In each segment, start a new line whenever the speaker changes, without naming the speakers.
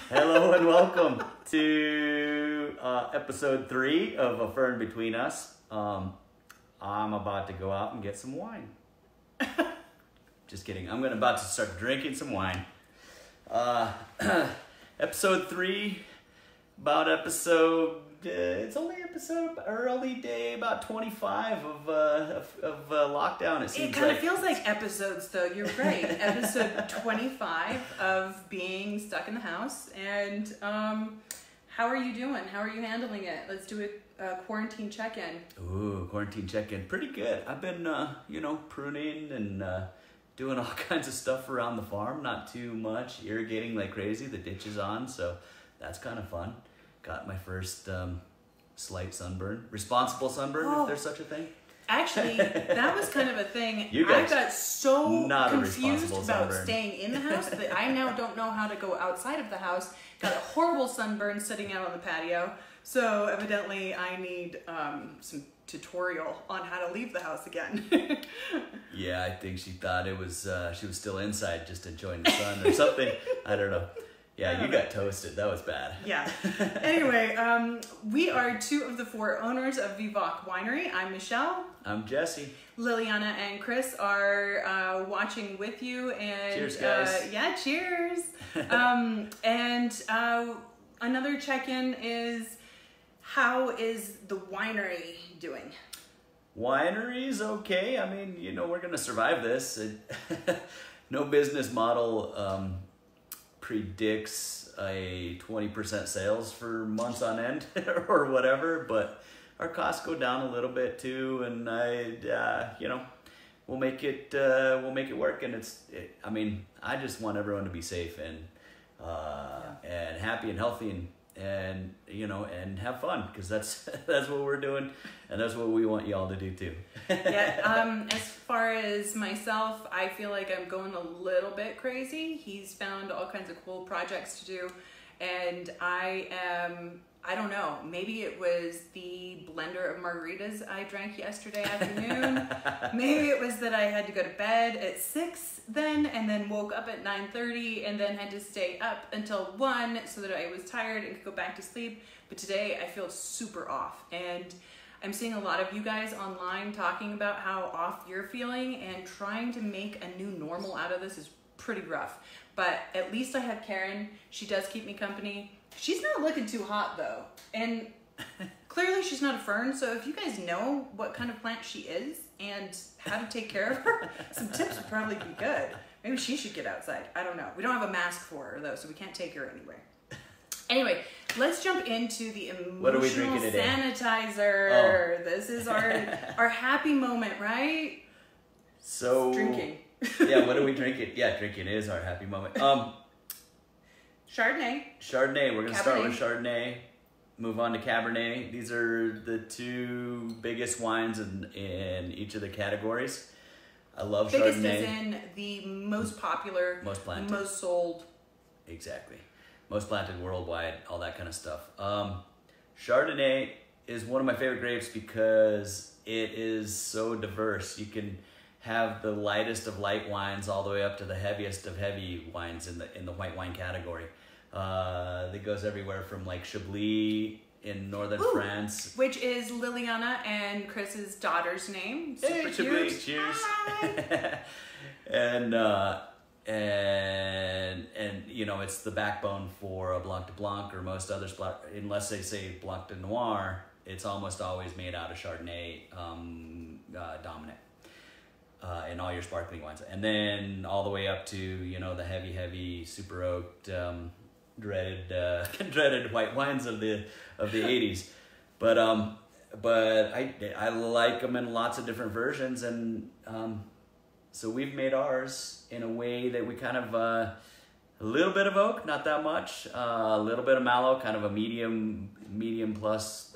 Hello and welcome to episode 3 of A Fern Between Us. I'm about to go out and get some wine. Just kidding. I'm about to start drinking some wine. Episode 3, it's only early day, about 25 of lockdown. It seems
it kind of feels like episodes, though. You're right. Episode 25 of being stuck in the house. And how are you doing? How are you handling it? Let's do a quarantine check-in.
Ooh, quarantine check-in. Pretty good. I've been, pruning and doing all kinds of stuff around the farm. Not too much. Irrigating like crazy. The ditch is on, so that's kind of fun. Got my first slight sunburn. Responsible sunburn, if there's such a thing.
Actually, that was kind of a thing.
I
got so confused about staying in the house that I now don't know how to go outside of the house. Got a horrible sunburn sitting out on the patio. So evidently I need some tutorial on how to leave the house again.
Yeah, I think she thought it was she was still inside just enjoying the sun or something. I don't know. Yeah, you got toasted. That was bad.
Yeah. Anyway, we are 2 of the 4 owners of Vivac Winery. I'm Michelle.
I'm Jesse.
Liliana and Chris are watching with you. And
cheers, guys.
Yeah, cheers. And another check-in is, how is the winery doing?
Winery's okay. I mean, we're going to survive this. No business model predicts a 20% sales for months on end or whatever, but our costs go down a little bit too, and we'll make it work. And I just want everyone to be safe and happy and healthy and have fun, because that's what we're doing, and that's what we want y'all to do too.
Yeah. As far as myself, I feel like I'm going a little bit crazy. He's found all kinds of cool projects to do, and I don't know, maybe it was the blender of margaritas I drank yesterday afternoon. Maybe it was that I had to go to bed at 6 then, and then woke up at 9:30, and then had to stay up until 1 so that I was tired and could go back to sleep. But today I feel super off, and I'm seeing a lot of you guys online talking about how off you're feeling, and trying to make a new normal out of this is pretty rough. But at least I have Karen. She does keep me company. She's not looking too hot though, and clearly she's not a fern. So if you guys know what kind of plant she is and how to take care of her, some tips would probably be good. Maybe she should get outside. I don't know. We don't have a mask for her though, so we can't take her anywhere. Anyway, let's jump into the Emotional Sanitizer. Oh. This is our happy moment, right?
So
drinking.
Yeah, what are we drinking? Yeah, drinking is our happy moment.
Chardonnay.
We're going to start with Chardonnay, move on to Cabernet. These are the 2 biggest wines in each of the categories. I love
biggest
Chardonnay.
Biggest is in the most popular,
most planted,
most sold.
Exactly. Most planted worldwide, all that kind of stuff. Chardonnay is one of my favorite grapes because it is so diverse. You can have the lightest of light wines all the way up to the heaviest of heavy wines in the white wine category. That goes everywhere from like Chablis in northern France,
which is Liliana and Chris's daughter's name. Super
hey, Chablis, cheers! and it's the backbone for a Blanc de Blanc or most others. Unless they say Blanc de Noir, it's almost always made out of Chardonnay dominant. In all your sparkling wines, and then all the way up to the heavy super oaked dreaded white wines of the 80s, but I like them in lots of different versions, and so we've made ours in a way that we kind of a little bit of oak, not that much, a little bit of mallow, kind of a medium plus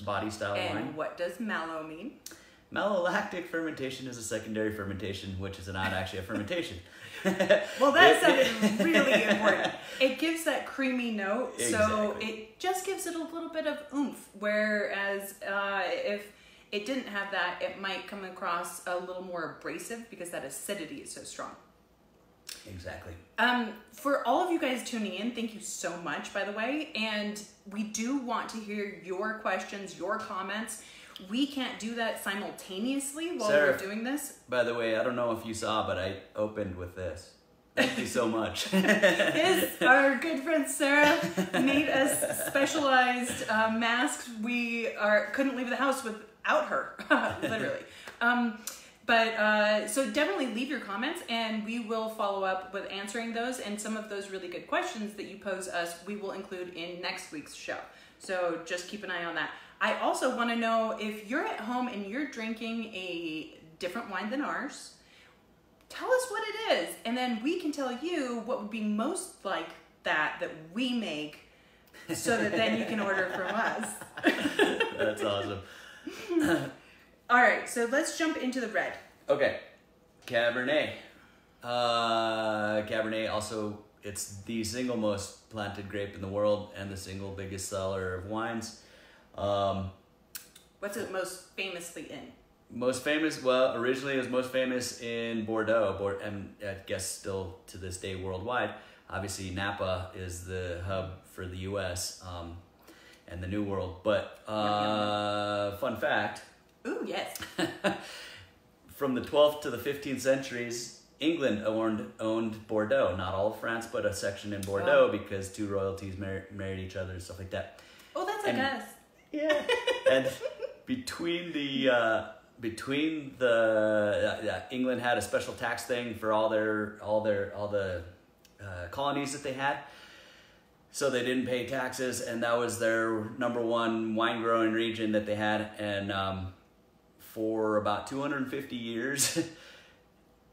body style wine.
And what does mallow mean?
Malolactic fermentation is a secondary fermentation, which is not actually a fermentation.
Well, that sounded really important. It gives that creamy note,
exactly.
So it just gives it a little bit of oomph, whereas if it didn't have that, it might come across a little more abrasive because that acidity is so strong.
Exactly.
For all of you guys tuning in, thank you so much, by the way. And we do want to hear your questions, your comments. We can't do that simultaneously while
Sarah,
we're doing this.
By the way, I don't know if you saw, but I opened with this. Thank you so much.
Yes, our good friend Sarah made us specialized masks. We couldn't leave the house without her, literally. So definitely leave your comments, and we will follow up with answering those. And some of those really good questions that you pose us, we will include in next week's show. So just keep an eye on that. I also want to know if you're at home and you're drinking a different wine than ours. Tell us what it is, and then we can tell you what would be most like that we make, so that then you can order from us.
That's awesome.
All right, so let's jump into the red.
Okay, Cabernet. Cabernet also, it's the single most planted grape in the world and the single biggest seller of wines.
What's it most famously in?
Most famous, well, originally it was most famous in Bordeaux, and I guess still to this day worldwide. Obviously, Napa is the hub for the U.S. And the New World. But fun fact.
Ooh, yes.
From the 12th to the 15th centuries, England owned Bordeaux. Not all of France, but a section in Bordeaux, because two royalties married each other and stuff like that.
Oh, that's like us.
Yeah. And between the England had a special tax thing for all the colonies that they had, so they didn't pay taxes, and that was their number one wine growing region that they had. And for about 250 years,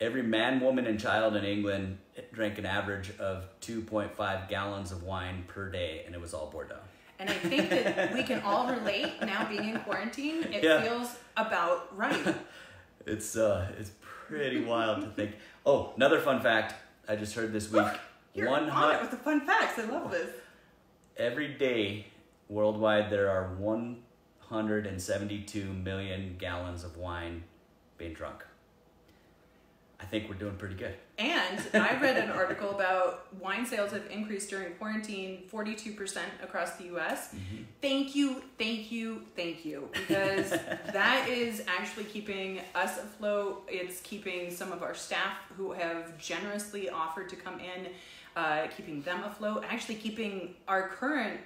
every man, woman, and child in England drank an average of 2.5 gallons of wine per day, and it was all Bordeaux.
And I think that we can all relate now, being in quarantine. It feels about right.
It's pretty wild to think. Oh, another fun fact I just heard this week.
Look, you're on it with the fun facts. I love this.
Every day worldwide there are 172 million gallons of wine being drunk. I think we're doing pretty good. And
I read an article about wine sales have increased during quarantine 42% across the U.S.
Mm-hmm.
Thank you, because that is actually keeping us afloat. It's keeping some of our staff who have generously offered to come in, keeping them afloat, actually keeping our current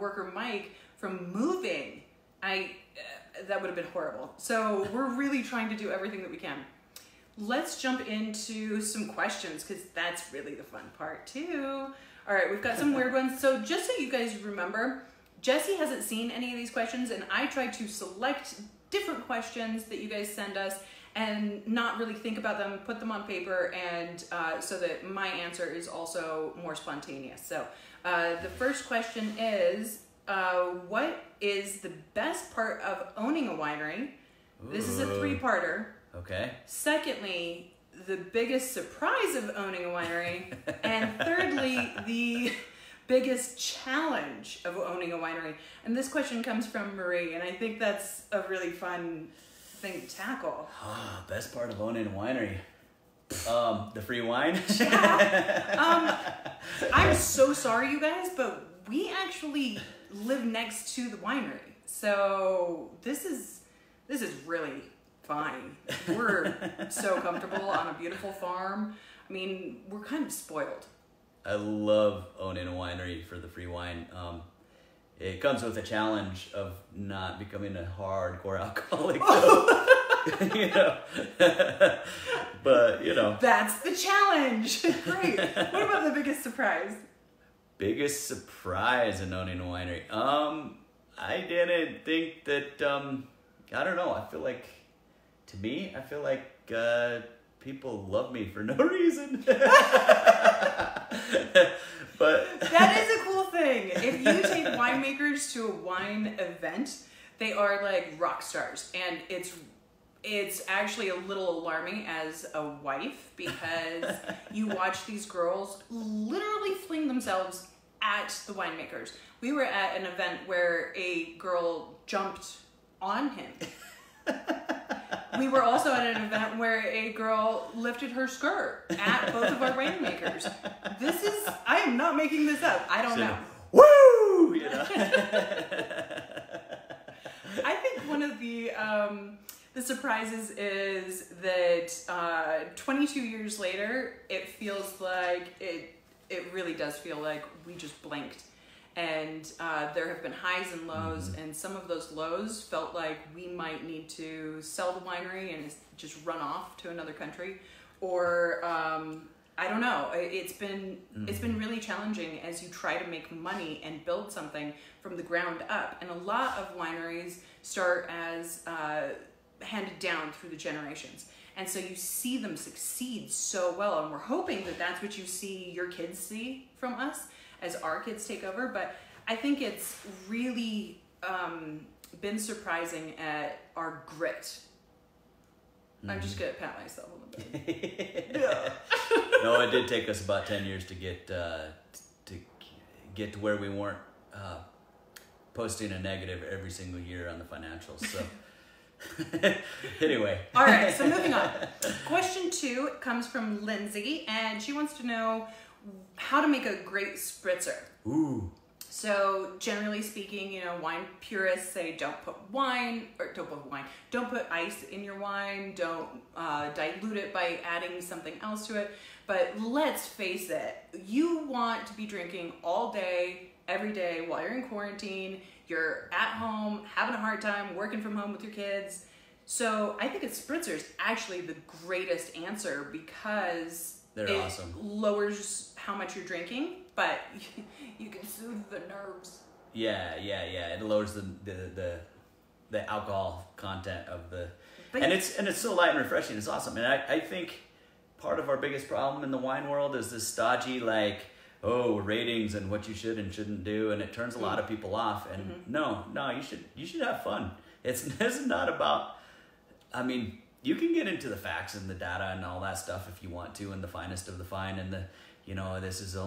worker, Mike, from moving. That would have been horrible. So we're really trying to do everything that we can. Let's jump into some questions, because that's really the fun part too. All right, we've got some weird ones. So just so you guys remember, Jesse hasn't seen any of these questions, and I tried to select different questions that you guys send us and not really think about them, put them on paper, and so that my answer is also more spontaneous. So the first question is, what is the best part of owning a winery? Ooh. This is a three-parter.
Okay.
Secondly, the biggest surprise of owning a winery. And thirdly, the biggest challenge of owning a winery. And this question comes from Marie, and I think that's a really fun thing to tackle.
Best part of owning a winery. The free wine.
Yeah. I'm so sorry, you guys, but we actually live next to the winery. So this is really fine. We're so comfortable on a beautiful farm. I mean, we're kind of spoiled.
I love owning a winery for the free wine. It comes with a challenge of not becoming a hardcore alcoholic. You know. But, you know.
That's the challenge. Great. What about the biggest surprise?
Biggest surprise in owning a winery? I didn't think that, I don't know. I feel like, to me, I feel like people love me for no reason. But
that is a cool thing. If you take winemakers to a wine event, they are like rock stars, and it's actually a little alarming as a wife, because you watch these girls literally fling themselves at the winemakers. We were at an event where a girl jumped on him. We were also at an event where a girl lifted her skirt at both of our winemakers. I am not making this up. I don't know.
Woo! You know?
I think one of the surprises is that 22 years later, it feels like it really does feel like we just blinked. And there have been highs and lows, and some of those lows felt like we might need to sell the winery and just run off to another country, or I don't know. It's been really challenging as you try to make money and build something from the ground up. And a lot of wineries start as handed down through the generations. And so you see them succeed so well, and we're hoping that that's what you see your kids see from us as our kids take over. But I think it's really been surprising at our grit. I'm just gonna pat myself on the back. Yeah.
No, it did take us about 10 years to get to where we weren't posting a negative every single year on the financials. So anyway.
All right, so moving on. Question 2 comes from Lindsay, and she wants to know how to make a great spritzer.
Ooh.
So generally speaking, wine purists say don't put ice in your wine, don't dilute it by adding something else to it. But let's face it, you want to be drinking all day, every day while you're in quarantine. You're at home, having a hard time, working from home with your kids. So I think a spritzer is actually the greatest answer because
it
awesome. Lowers how much you're drinking, but you can soothe the nerves.
Yeah. It lowers the alcohol content of the, and it's so light and refreshing. It's awesome, and I think part of our biggest problem in the wine world is this stodgy ratings and what you should and shouldn't do, and it turns a lot of people off. And no, you should have fun. It's not about. I mean, you can get into the facts and the data and all that stuff if you want to, and the finest of the fine, and the this is I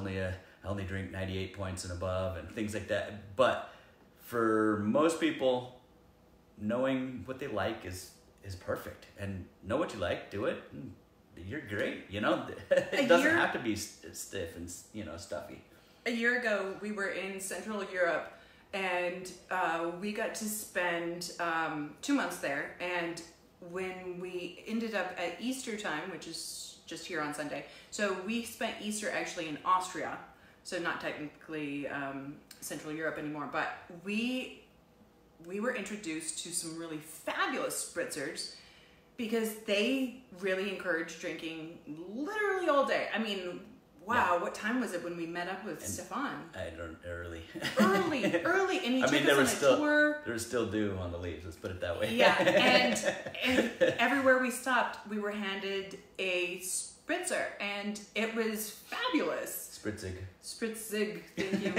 only drink 98 points and above and things like that. But for most people, knowing what they like is perfect, and know what you like, do it. You're great. It doesn't have to be stiff and stuffy.
A year ago, we were in Central Europe, and we got to spend 2 months there. And when we ended up at Easter time, which is just here on Sunday, so we spent Easter actually in Austria, so not technically Central Europe anymore, but we were introduced to some really fabulous spritzers, because they really encourage drinking literally all day. I mean, wow, yeah. What time was it when we met up with Stefan?
Early.
early, and he took us on a tour.
There was still dew on the leaves, let's put it that way.
Yeah, and everywhere we stopped, we were handed a spritzer, and it was fabulous. Spritzig, thank you.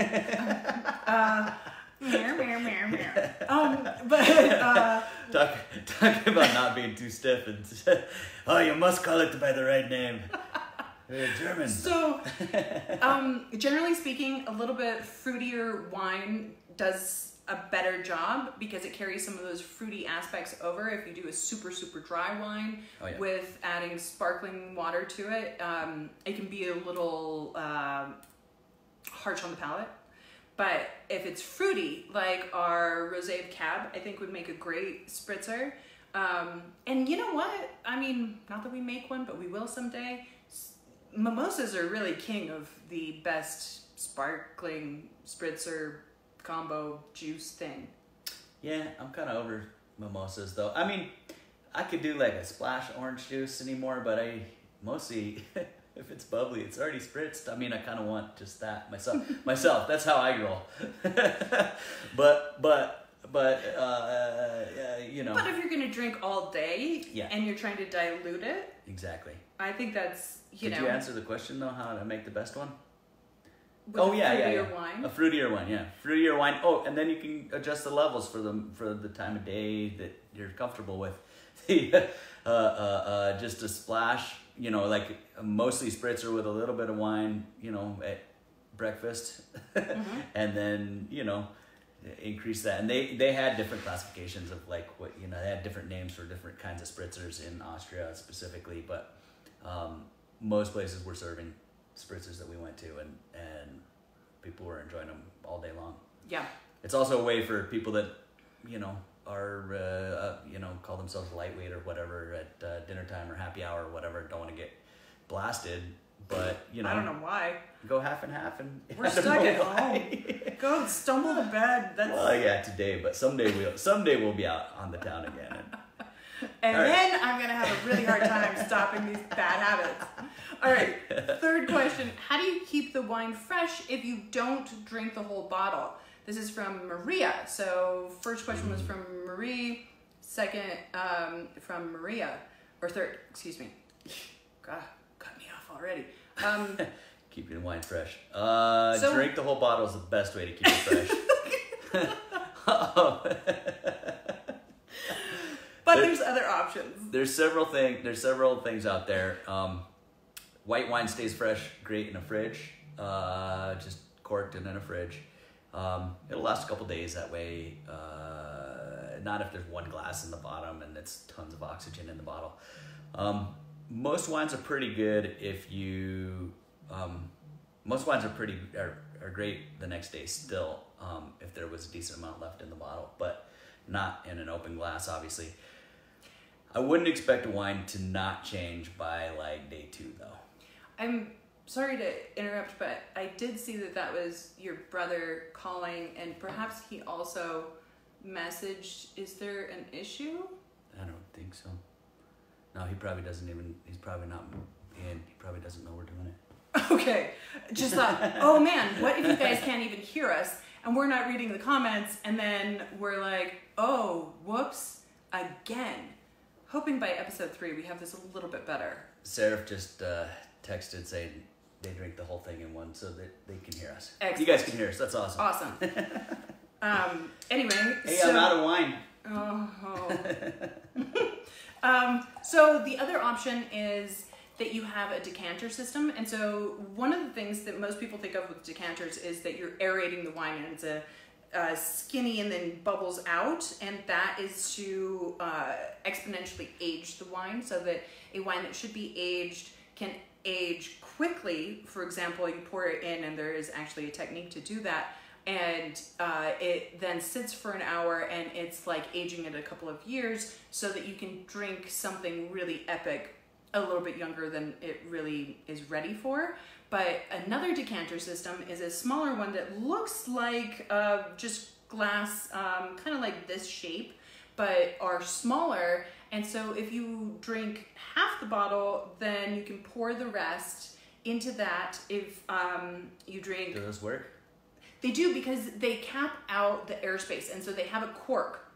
Talking about not being too stiff, and you must call it by the right name. German.
So, generally speaking, a little bit fruitier wine does a better job because it carries some of those fruity aspects over. If you do a super, super dry wine with adding sparkling water to it, it can be a little harsh on the palate. But if it's fruity, like our Rosé of Cab, I think would make a great spritzer. And you know what? I mean, not that we make one, but we will someday. Mimosas are really king of the best sparkling spritzer combo juice thing.
Yeah, I'm kind of over mimosas though. I mean, I could do like a splash orange juice anymore, but I mostly... If it's bubbly, it's already spritzed. I mean, I kind of want just that myself. That's how I roll. But
if you're gonna drink all day, and you're trying to dilute it,
exactly.
I think that's
Did you answer the question though? How to make the best one?
With fruitier wine.
A fruitier one, yeah. Fruitier wine. Oh, and then you can adjust the levels for the time of day that you're comfortable with. Just a splash. Like mostly spritzer with a little bit of wine, at breakfast. And then, increase that. And they had different classifications of like what, you know, they had different names for different kinds of spritzers in Austria specifically, but most places were serving spritzers that we went to, and people were enjoying them all day long.
Yeah.
It's also a way for people that, you know, are, you know, call themselves lightweight or whatever at dinner time or happy hour or whatever, don't want to get blasted, but, you know.
I don't know why.
Go half and half and
we're stuck at home. Go stumble to bed. That's...
Well, yeah, today, but someday we'll be out on the town again.
And then I'm going to have a really hard time stopping these bad habits. All right, third question. How do you keep the wine fresh if you don't drink the whole bottle? This is from Maria. So first question was from Marie. Second from Maria. Or third, excuse me. God, cut me off already.
Keep your wine fresh. Drink the whole bottle is the best way to keep it fresh.
But there's other options.
There's several things out there. White wine stays fresh great in a fridge, just corked and in a fridge. It'll last a couple days that way. Not if there's one glass in the bottom and it's tons of oxygen in the bottle. Most wines are pretty good if you. Most wines are great the next day still, if there was a decent amount left in the bottle, but not in an open glass, obviously. I wouldn't expect a wine to not change by like day 2 though. I'm
sorry to interrupt, but I did see that was your brother calling, and perhaps he also messaged, is there an issue?
I don't think so. No, he probably doesn't even, he's probably not in, he probably doesn't know we're doing it.
Okay, just thought, oh man, what if you guys can't even hear us and we're not reading the comments, and then we're like, oh, whoops, again. Hoping by episode 3 we have this a little bit better.
Seraph just texted saying they drink the whole thing in one so that they can hear us.
Excellent.
You guys can hear us, that's awesome.
Awesome. Anyway.
Hey, I'm out of wine.
So the other option is that you have a decanter system. And so one of the things that most people think of with decanters is that you're aerating the wine, and it's a skinny and then bubbles out, and that is to exponentially age the wine, so that a wine that should be aged can age quickly. For example, you pour it in, and there is actually a technique to do that, and it then sits for an hour, and it's like aging it a couple of years so that you can drink something really epic a little bit younger than it really is ready for. But another decanter system is a smaller one that looks like just glass, kind of like this shape, but are smaller. And so if you drink half the bottle, then you can pour the rest into that. If you drink...
Do those work?
They do, because they cap out the airspace, and so they have a cork.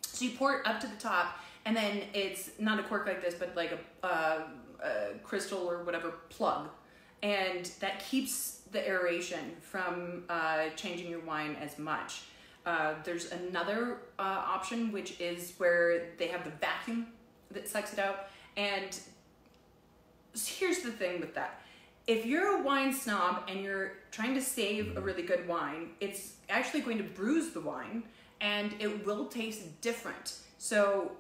So you pour it up to the top, and then it's not a cork like this, but like a crystal or whatever plug. And that keeps the aeration from changing your wine as much. There's another option, which is where they have the vacuum that sucks it out. And here's the thing with that. If you're a wine snob and you're trying to save a really good wine, it's actually going to bruise the wine, and it will taste different. So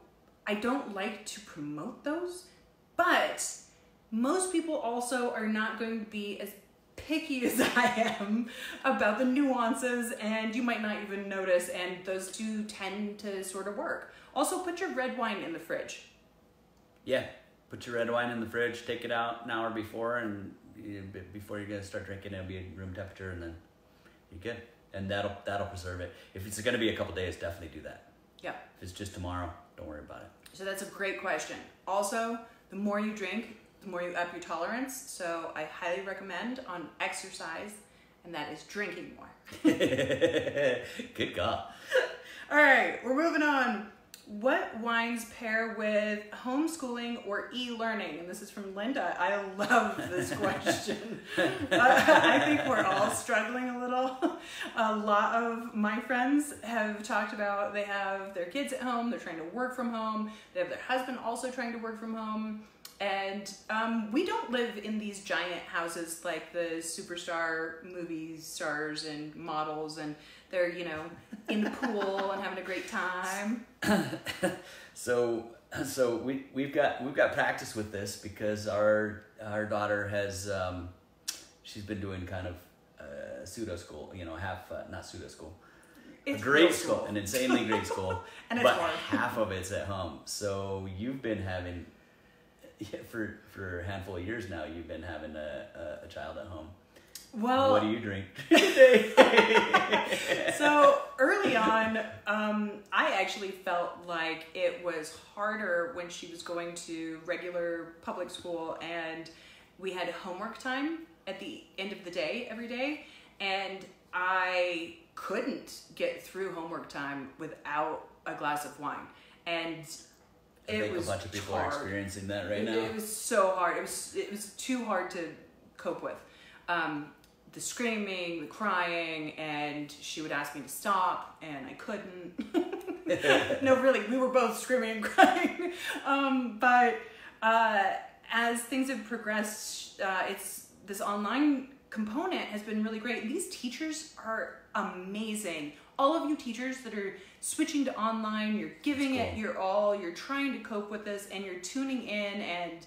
I don't like to promote those, but most people also are not going to be as picky as I am about the nuances, and you might not even notice, and those two tend to sort of work. Also, put your red wine in the fridge.
Yeah, put your red wine in the fridge, take it out an hour before, and before you're gonna start drinking, it'll be at room temperature, and then you're good. And that'll preserve it. If it's gonna be a couple days, definitely do that.
Yeah.
If it's just tomorrow, don't worry about it.
So that's a great question. Also, the more you drink, the more you up your tolerance. So I highly recommend on exercise, and that is drinking more.
Good call.
All right, we're moving on. What wines pair with homeschooling or e-learning? And this is from Linda. I love this question. I think we're all struggling a little. A lot of my friends have talked about they have their kids at home, they're trying to work from home, they have their husband also trying to work from home. And we don't live in these giant houses like the superstar movie stars and models, and they're, you know, in the pool and having a great time.
So we've got practice with this because our daughter has she's been doing kind of pseudo school, you know, not pseudo school.
It's
a great school, an insanely great school,
and
but
it's hard.
half of it's at home. So you've been having, for a handful of years now, you've been having a child at home.
Well,
what do you drink today?
So early on, I actually felt like it was harder when she was going to regular public school, and we had homework time at the end of the day every day, and I couldn't get through homework time without a glass of wine. And
I think a bunch of people are experiencing that right now.
It was so hard. It was too hard to cope with. The screaming, the crying, and she would ask me to stop, and I couldn't. No, really, we were both screaming and crying. But as things have progressed, this online component has been really great. These teachers are amazing. All of you teachers that are switching to online, you're giving it your all, you're trying to cope with this, and you're tuning in and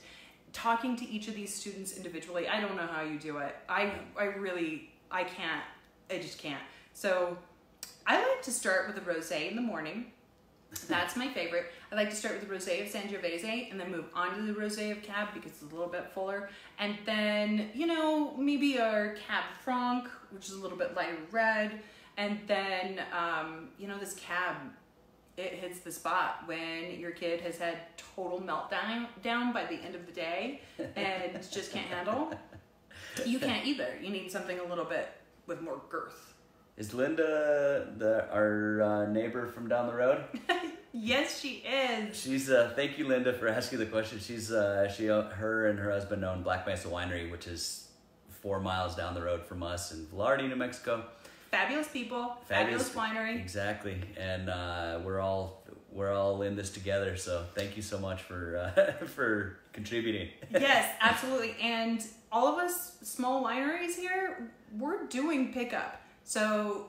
talking to each of these students individually. I don't know how you do it. I can't. I just can't. So I like to start with a rosé in the morning. That's my favorite. I like to start with the rosé of Sangiovese and then move on to the rosé of Cab because it's a little bit fuller. And then, you know, maybe our Cab Franc, which is a little bit lighter red. And then, you know, this Cab, it hits the spot when your kid has had total meltdown by the end of the day and just can't handle. You can't either. You need something a little bit with more girth.
Is Linda our neighbor from down the road?
Yes, she is.
She's thank you, Linda, for asking the question. She's her and her husband own Black Mesa Winery, which is 4 miles down the road from us in Velarde, New Mexico.
Fabulous people, fabulous winery.
Exactly, and we're all in this together. So thank you so much for for contributing.
Yes, absolutely. And all of us small wineries here, we're doing pickup. So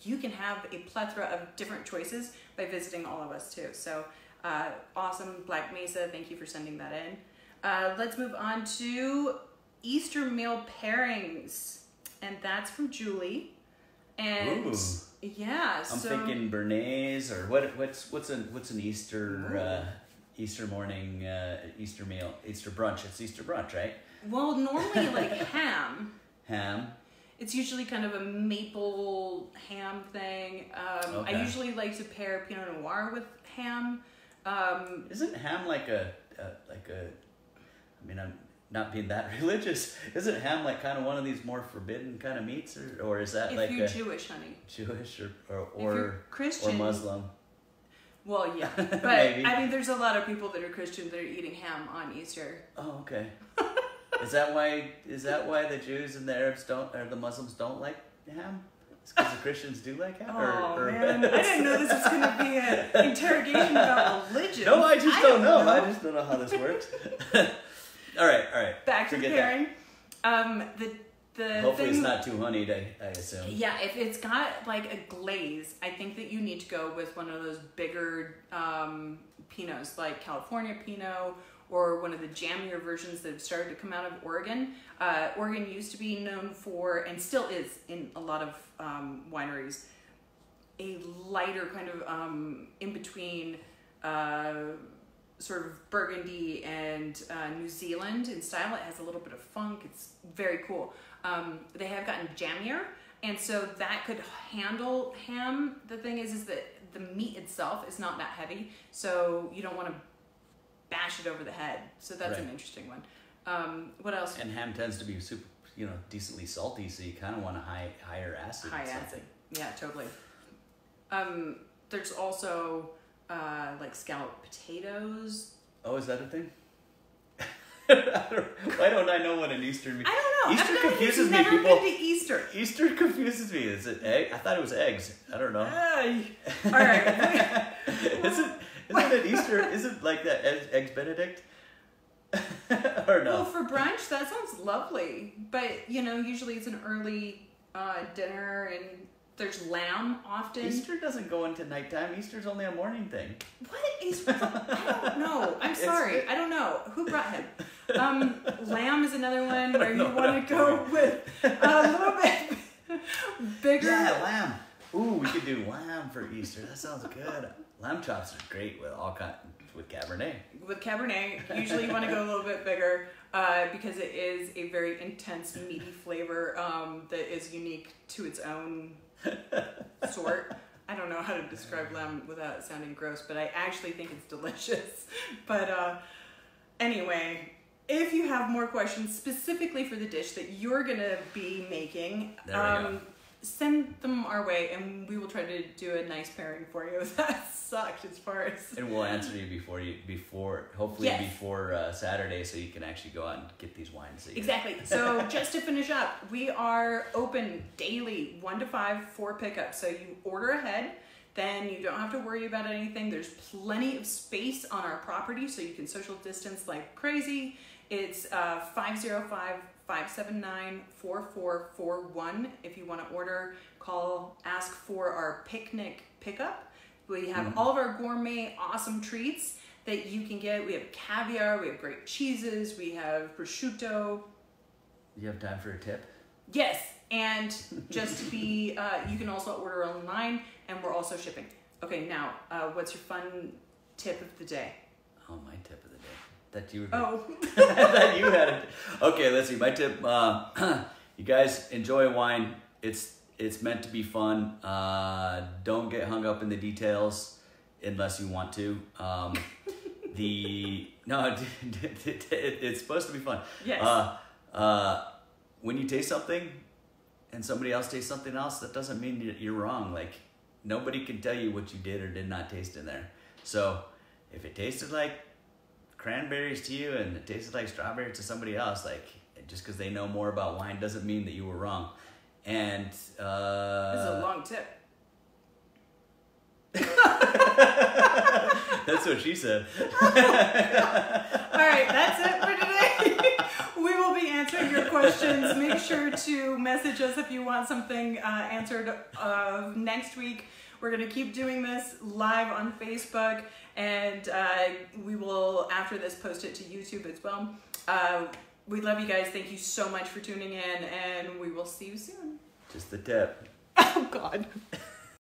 you can have a plethora of different choices by visiting all of us too. So awesome, Black Mesa. Thank you for sending that in. Let's move on to Easter meal pairings, and that's from Julie. And
ooh.
Yeah,
I'm thinking Bernays or what's an Easter Easter morning Easter meal, Easter brunch. It's Easter brunch, right?
Well, normally like ham.
Ham.
It's usually kind of a maple ham thing.
Okay.
I usually like to pair Pinot Noir with ham.
Isn't ham like a I mean, I'm not being that religious. Isn't ham like kind of one of these more forbidden kind of meats, or is that
if
like
you're Jewish, honey?
Jewish
if you're Christian,
or Muslim?
Well, yeah, but
Maybe.
I mean, there's a lot of people that are Christian that are eating ham on Easter.
Oh, okay. Is that why the Jews and the Arabs or the Muslims don't like ham? It's because the Christians do like ham?
Oh, man. I didn't know this was going to be an interrogation about religion.
No, I just don't know. I just don't know how this works. All right.
Back to the pairing.
Hopefully it's not too honeyed, I assume.
Yeah, if it's got like a glaze, I think that you need to go with one of those bigger Pinots, like California Pinot, or one of the jammier versions that have started to come out of Oregon. Oregon used to be known for, and still is in a lot of wineries, a lighter kind of in between sort of Burgundy and New Zealand in style. It has a little bit of funk. It's very cool. They have gotten jammier, and so that could handle ham. The thing is that the meat itself is not that heavy, so you don't want to bash it over the head. So that's an interesting one. What else?
And ham tends to be super, decently salty, so you kind of want a higher acid.
High acid. Yeah, totally. There's also like scalloped potatoes.
Oh, is that a thing? Why don't I know what an Easter means?
I don't know.
Easter confuses me.
Never been to Easter.
Easter confuses me. Is it egg? I thought it was eggs. I don't know.
All right.
Isn't it Easter? Isn't like that eggs Benedict? Or no?
Well, for brunch, that sounds lovely. But, you know, usually it's an early dinner and there's lamb often.
Easter doesn't go into nighttime. Easter's only a morning thing.
What is... I don't know. I'm sorry. I don't know. Who brought him? Lamb is another one where you want to go with a little bit bigger.
Yeah, lamb. Ooh, we could do lamb for Easter. That sounds good. Lamb chops are great with all kinds, with Cabernet.
With Cabernet, usually you want to go a little bit bigger because it is a very intense, meaty flavor that is unique to its own sort. I don't know how to describe lamb without it sounding gross, but I actually think it's delicious. But anyway, if you have more questions specifically for the dish that you're going to be making, send them our way and we will try to do a nice pairing for you. That sucked as far as...
And we'll answer you before Saturday, so you can actually go out and get these wines.
Exactly. So just to finish up, we are open daily, 1 to 5 for pickup. So you order ahead, then you don't have to worry about anything. There's plenty of space on our property, so you can social distance like crazy. It's 505-579-4441. If you want to order, call, ask for our picnic pickup. We have all of our gourmet awesome treats that you can get. We have caviar, we have great cheeses, we have prosciutto.
You have time for a tip?
Yes, and just to be, you can also order online and we're also shipping. Okay, now, what's your fun tip of the day?
Oh, my tip of the day. That you were
that
you had it. Okay, let's see. My tip, you guys enjoy wine. It's meant to be fun. Don't get hung up in the details unless you want to. It's supposed to be fun.
Yes.
When you taste something and somebody else tastes something else, that doesn't mean you're wrong. Like, nobody can tell you what you did or did not taste in there. So if it tasted like cranberries to you and it tasted like strawberries to somebody else, like, just because they know more about wine doesn't mean that you were wrong. And
this is a long tip.
That's what she said.
All right, that's it for today. We will be answering your questions. Make sure to message us if you want something answered next week. We're going to keep doing this live on Facebook, and we will, after this, post it to YouTube as well. We love you guys. Thank you so much for tuning in, and we will see you soon.
Just the tip.
Oh, God.